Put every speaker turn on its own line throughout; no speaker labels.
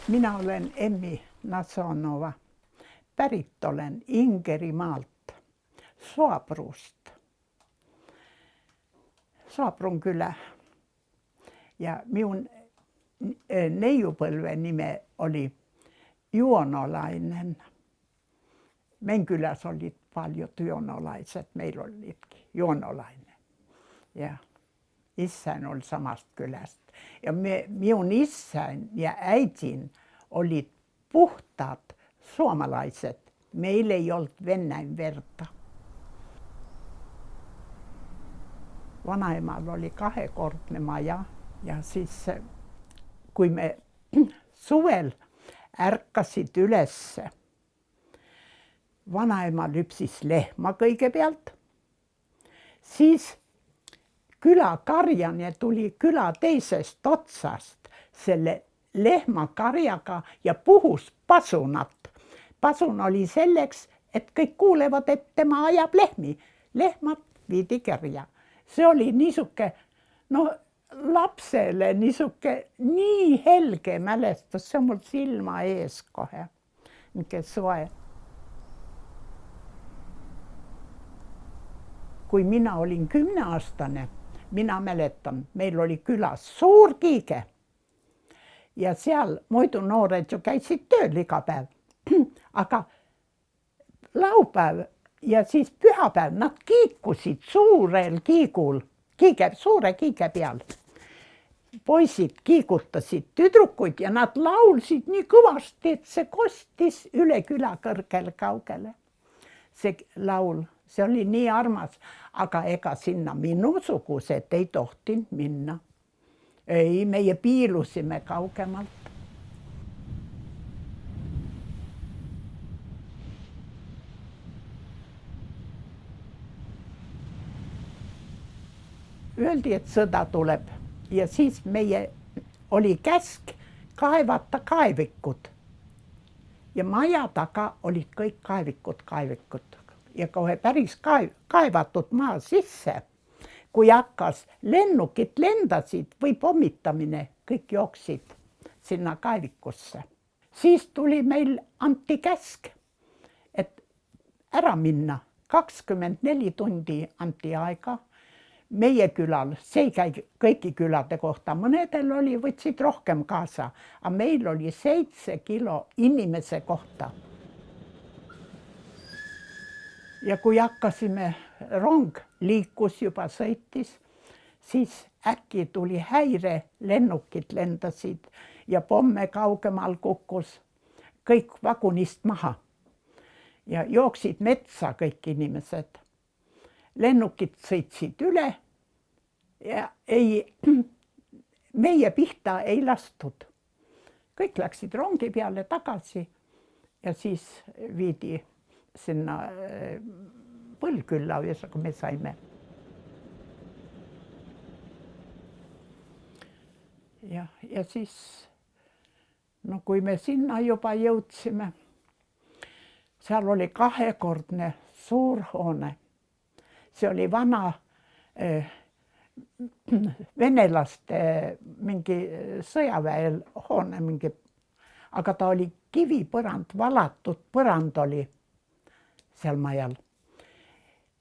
Minä olen Emmi Nasonova. Pärit olen Inkerimaalta, Soaprusta. Soaprun kylä. Ja minun neijupolven nime oli Juonolainen. Meidän kylässä oli paljon juonolaiset, meillä olikin Juonolainen. Ja isäni oli samasta kylästä. Ja minun isäni ja äitini olivat puhtaat suomalaiset. Meillä ei ollut Venäjän verta. Vanhemmalla oli kahdenkortinen maja. Ja siis kun me suvella ärkkäsit üles, vanaema lypsis lehmä kõigepealt. Siis kyläkarjane tuli kylä teisest otsast selle lehmäkarjaga ja puhus pasunat. Pasun oli selleks, et kõik kuulevad, et tema ajab lehmi. Lehmad viidi kerja. Se oli niisuke, no lapselle niisuke nii helge mälestus, se on mul silma ees kohe. Niisugune soe. Kui minä olin 10-aastane, minä mäletan, meillä oli kylässä suur kiige. Ja seal muidu noored ju käisid tööl iga päev. Aga laupäev ja siis pühapäev nad kiikusid suurel kiigul, suure kiige peal. Poisid kiigutasid tüdrukuid ja nad laulsid nii kõvasti, et see kostis üle küla kõrgele kaugele. See laul, see oli nii armas, aga ega sinna minusugused ei tohtinud minna. Ei, meie piilusime kaugemalt. Öeldi, et sõda tuleb ja siis meie oli käsk kaevata kaevikud. Ja maja taga olid kõik kaevikud. Ja kohe päris kaevatud maa sisse. Kui hakkas lennukid lendasid või pommitamine, kõik jooksid sinna kaevikusse. Siis tuli meil anti käsk, et ära minna. 24 tundi anti aega. Meie külal, see ei käi kõiki külade kohta, mõnedel oli, võtsid rohkem kaasa, aga meil oli 7 kilo inimese kohta. Ja kui hakkasime, rong liikus juba sõitis, siis äkki tuli häire, lennukid lendasid ja pomme kaugemal kukkus kõik vagunist maha. Ja jooksid metsa kõik inimesed. Lennukid sõitsid üle ja meie pihta ei lastud. Kõik läksid rongi peale tagasi ja siis viidi sinna Põlkülla, kui me saime. Ja siis, no kui me sinna juba jõudsime, seal oli kahekordne suur hoone. See oli vana venelaste mingi sõjaväel hoone, aga ta oli kivipõrand, valatud põrand oli seal majal.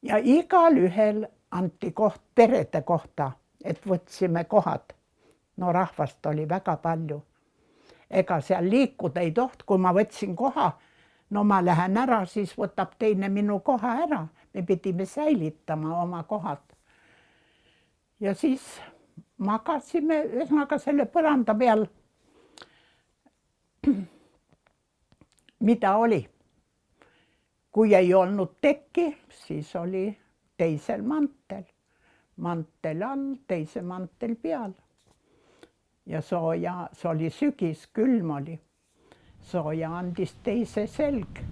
Ja igal ühel anti koht perede kohta, et võtsime kohad. No rahvast oli väga palju. Ega seal liikuda ei toht, kui ma võtsin koha, no ma lähen ära, siis võtab teine minu koha ära. Me pidime säilitama oma kohad. Ja siis magasime ühesõnaga selle põranda peal, mida oli. Kui ei olnud tekki, siis oli teisel mantel. Mantel all, teise mantel peal. Ja sooja, see oli sügis, külm oli. Sooja andis teise selg.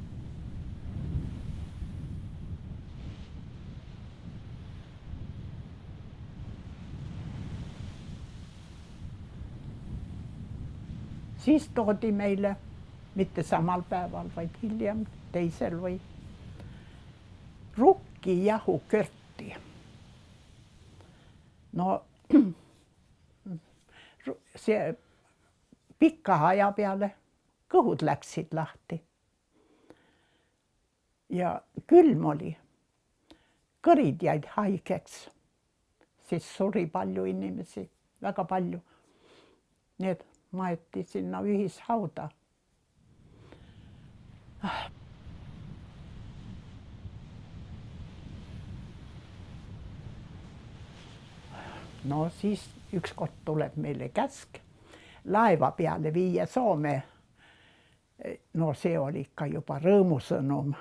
Siis toodi meile, mitte samal päeval, vaid hiljem, teisel või rukkijahukörti. No see pika aja peale kõhud läksid lahti. Ja külm oli, kõrid jäid haigeks, siis suri palju inimesi, väga palju. Need maeti sinna ühishauda. No siis ükskord tuleb meile käsk laeva peale viia Soome. No see oli ikka juba rõõmusõnum.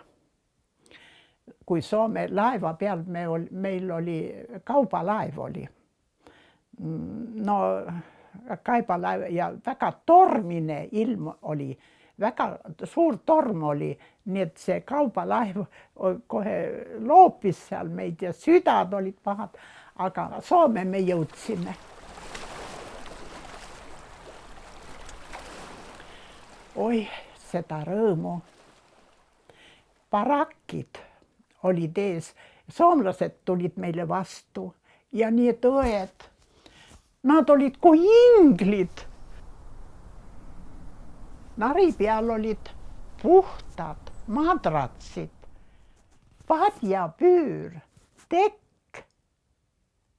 Kui Soome laeva peal meil oli, kaubalaev oli. No kaubalaev ja väga tormine ilm oli, väga suur torm oli, nii et see kaubalaev kohe loopis seal meid ja südad olid pahad, aga Soome me jõudsime. Oi, seda rõõmu. Barakid olid ees, soomlased tulid meile vastu ja need õed, nad olid kui inglid. Nari peal olid puhtad madratsid, padjapüür, tekk.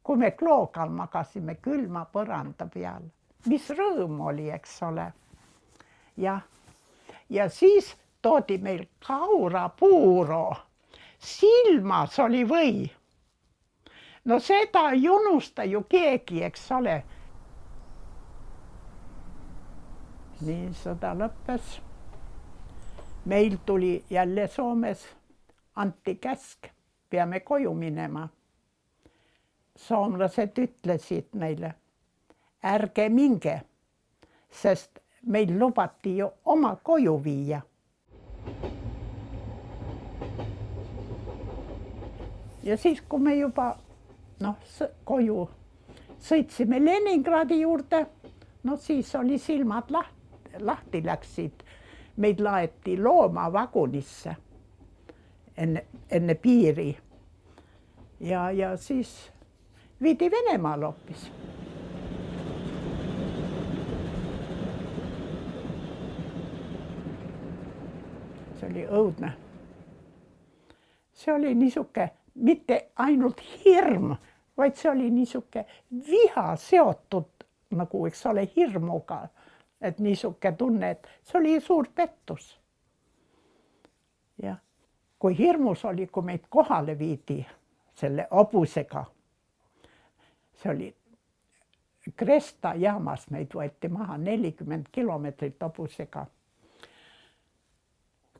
Kui me kloogal magasime külma põranda peal, mis rõõm oli, eks ole. Ja siis toodi meil kaurapuuro, silmas oli või. No seda ei unusta ju keegi, eks ole. Nii sõda lõppes. Meil tuli jälle Soomes, anti käsk, peame koju minema. Soomlased ütlesid meile, ärge minge, sest meil lubati ju oma koju viia. Ja siis, kui me juba koju sõitsime Leningradi juurde, no siis oli silmad lahti läksid. Meid laeti loomavagunisse enne piiri. Ja siis viidi Venemaal hoopis. See oli õudne. See oli niisuke, mitte ainult hirm, vaid see oli niisuke viha seotud, nagu eks ole hirmuga. Et niisuke tunne, et see oli suur pettus. Ja kui hirmus oli, kui meid kohale viidi selle hobusega. See oli Kresta jaamas, meid võeti maha 40 kilomeetrit hobusega.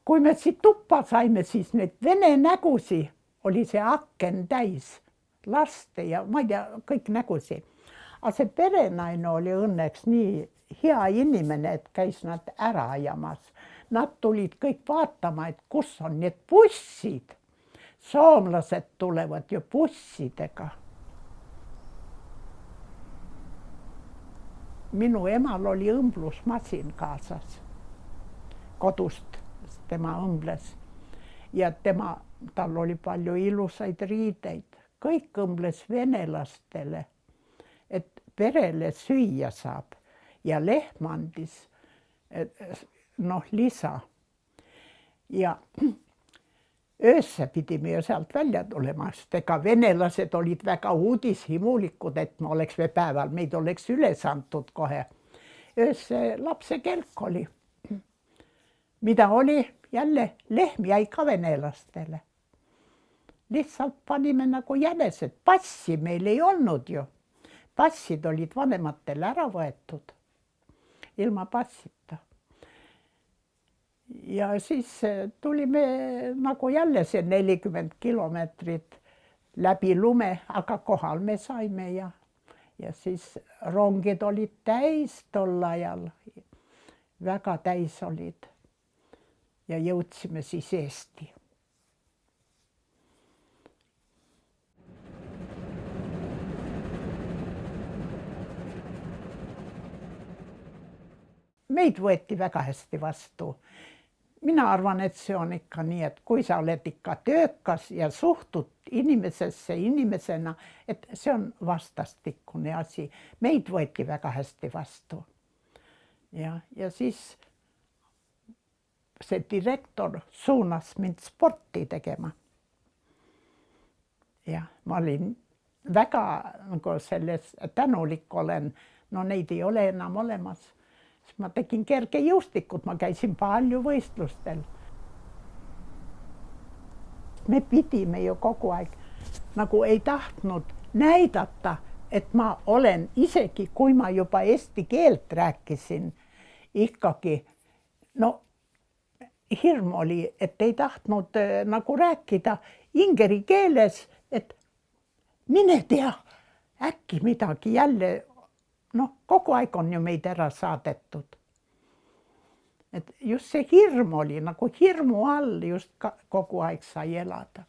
Kui me siit tuppa saime, siis neid vene nägusi oli see aken täis, laste ja ma ei tea, kõik nägusi. Aga see perenaine oli õnneks nii hea inimene, et käis nad ära ajamas. Nad tulid kõik vaatama, et kus on need bussid. Soomlased tulevad ju bussidega. Minu emal oli õmblusmasin kaasas. Kodust tema õmbles. Ja tal oli palju ilusaid riideid. Kõik õmbles venelastele, et perele süüa saab. Ja lehm andis lisa. Ja öösse pidime ju sealt välja tulema, sest ega venelased olid väga uudishimulikud, et me oleks päeval, meid oleks üles antud kohe. Öösse lapse kelk oli. Mida oli? Jälle lehm jäi ka venelastele. Lihtsalt panime nagu jänesed. Passi meil ei olnud ju. Passid olid vanematel ära võetud. Ilma passita. Ja siis tulime nagu jälle see 40 kilomeetrit läbi lume, aga kohal me saime ja siis rongid olid täis tol ajal. Väga täis olid. Ja jõudsime siis Eesti. Meid võeti väga hästi vastu. Mina arvan, et see on ikka nii, et kui sa oled ikka töökas ja suhtud inimesesse inimesena, et see on vastastikune asi. Meid võeti väga hästi vastu. Ja siis see direktor suunas mind sporti tegema. Ja ma olin väga nagu selles tänulik olen, no neid ei ole enam olemas. Siis ma tegin kergejõustikut, ma käisin palju võistlustel. Me pidime ju kogu aeg nagu ei tahtnud näidata, et ma olen isegi, kui ma juba eesti keelt rääkisin, ikkagi no hirm oli, et ei tahtnud nagu rääkida ingeri keeles, et mine tea, äkki midagi jälle, noh, kogu aeg on ju meid ära saadetud. Et just see hirm oli, nagu hirmu all just kogu aeg sai elada.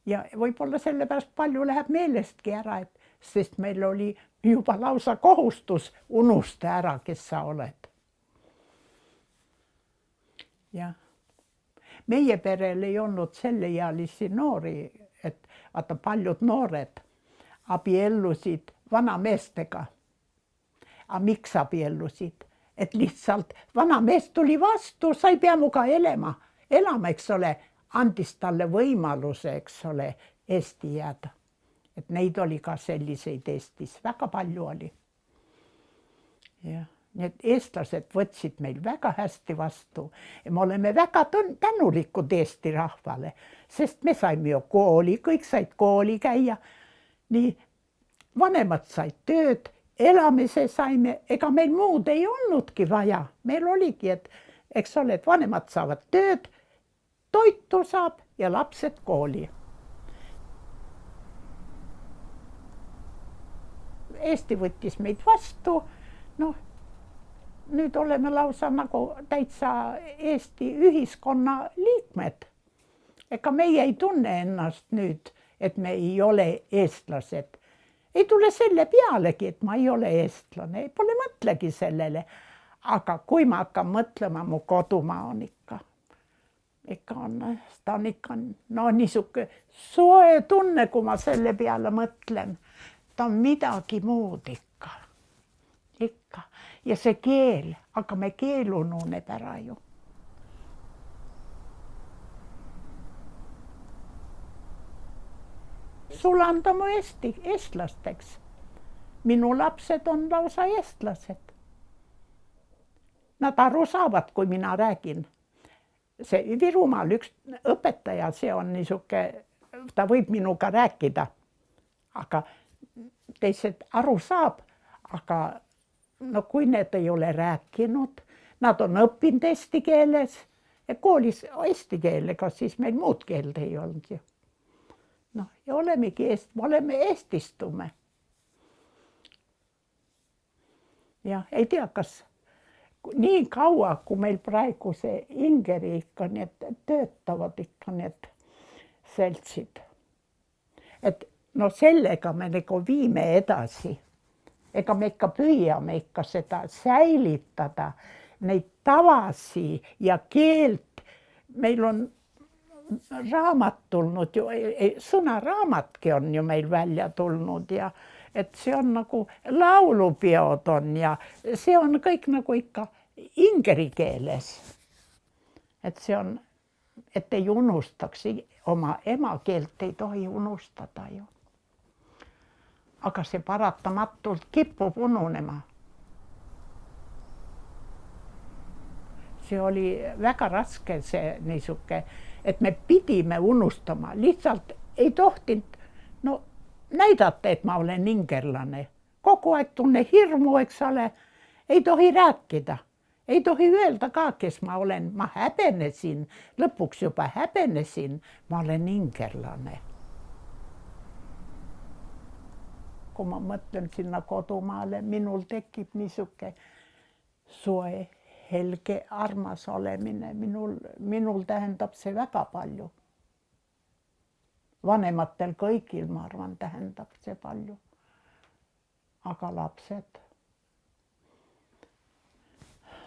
Ja võib-olla sellepärast palju läheb meelestki ära, sest meil oli juba lausa kohustus unusta ära, kes sa oled. Ja meie perel ei olnud selleealisi noori, et vaata paljud noored abiellusid vanameestega. Aga miks abiellusid? Et lihtsalt vanamees tuli vastu, sa ei pea muga elama, eks ole, andis talle võimaluse, eks ole, Eesti jääda. Et neid oli ka selliseid Eestis, väga palju oli. Ja need eestlased võtsid meil väga hästi vastu. Ja me oleme väga tänulikud Eesti rahvale, sest me saime ju kooli, kõik said kooli käia. Nii vanemad said tööd, elamise saime, ega meil muud ei olnudki vaja. Meil oligi, et eks ole, et vanemad saavad tööd, toitu saab ja lapsed kooli. Eesti võttis meid vastu, noh, nüüd oleme lausa nagu täitsa Eesti ühiskonna liikmed. Ega meie ei tunne ennast nüüd, et me ei ole eestlased. Ei tule selle pealegi, et ma ei ole eestlane, pole mõtlegi sellele. Aga kui ma hakkan mõtlema, mu kodumaa on ikka on, ta on ikka no niisuke soe tunne, kui ma selle peale mõtlen. Ta on midagi muud ikka. Ja see keel, aga me keel ununeb ära ju. Sulandama eestlasteks. Minu lapsed on lausa eestlased. Nad aru saavad, kui mina räägin. See Virumaal üks õpetaja, see on niisuke, ta võib minuga rääkida, aga teised aru saab, aga no kui need ei ole rääkinud, nad on õppinud eesti keeles ja koolis eesti keelega, siis meil muud keeld ei olnud ju. Noh, ja olemegi oleme eestistume. Ja ei tea, kas nii kaua, kui meil praegu see ingeri ikka need töötavad ikka need seltsid. Et no sellega me nagu viime edasi. Ega me ikka püüame ikka seda säilitada, neid tavasi ja keelt. Meil on raamat tulnud ju, sõnaraamatki on ju meil välja tulnud ja et see on nagu laulupeod on ja see on kõik nagu ikka ingeri keeles. Et see on, et ei unustaks, oma emakeelt ei tohi unustada ju. Aga see paratamatult kipub ununema. See oli väga raske see niisuke, et me pidime unustama, lihtsalt ei tohtinud no, näidata, et ma olen ingerlane. Kogu aeg tunne hirmu, eks ole, ei tohi rääkida. Ei tohi öelda ka, kes ma olen. Ma häbenesin, lõpuks juba häbenesin, ma olen ingerlane. Kui ma mõtlen sinna kodumaale, minul tekib niisuke soe, helge, armas olemine. Minul tähendab see väga palju. Vanematel kõigil, ma arvan, tähendab see palju. Aga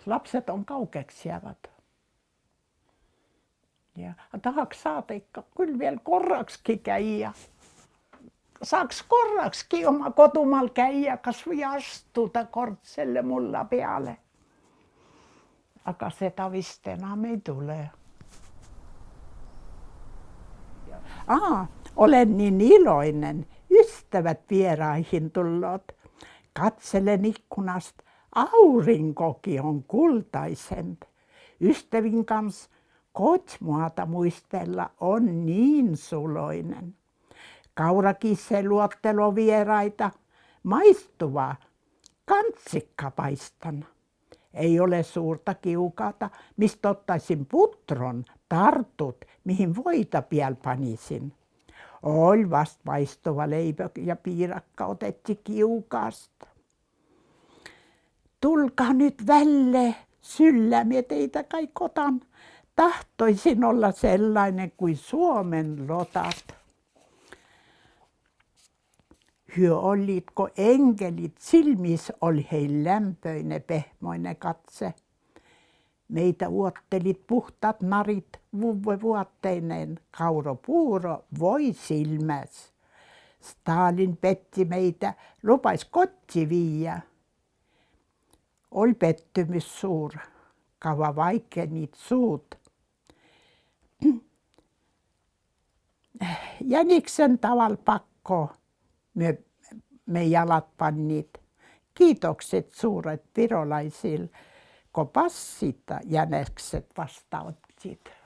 lapsed on kaugeks jäävad. Ja tahaks saada ikka küll veel korrakski käia. Saaks korrakski oma kodumaal käia, kas või astuda kord selle mulla peale. Aga seda vist enam ei tule. Olen niin iloinen. Ystävät vieraihin tullut. Katselen ikkunasta. Aurinkokin on kultaisempi. Ystävin kanssa kotimaata muistella on niin suloinen. Kaurakisse luottelo vieraita. Maistuvaa. Kantsikka paistan. Ei ole suurta kiukaata, mistä ottaisin putron, tartut, mihin voita piel panisin. Oli vast maistuva leipä ja piirakka otetti kiukaasta. Tulkaa nyt välle, syllämie teitä kai kotan. Tahtoisin olla sellainen kuin Suomen lotat. Hyö olitko enkelit, silmis oli heillä lämpöinen pehmoinen katse. Meitä uottelit puhtaat narit, vuotteineen, kauropuuro, voi silmäs. Stalin petti meitä, lupais kotti viiä. Oli pettymys suur, kauan vaikenit suut. Jäniksen taval pakko me jalat pannit. Kiitokset suuret virolaisille, kun passit jänikset vastaanottivat.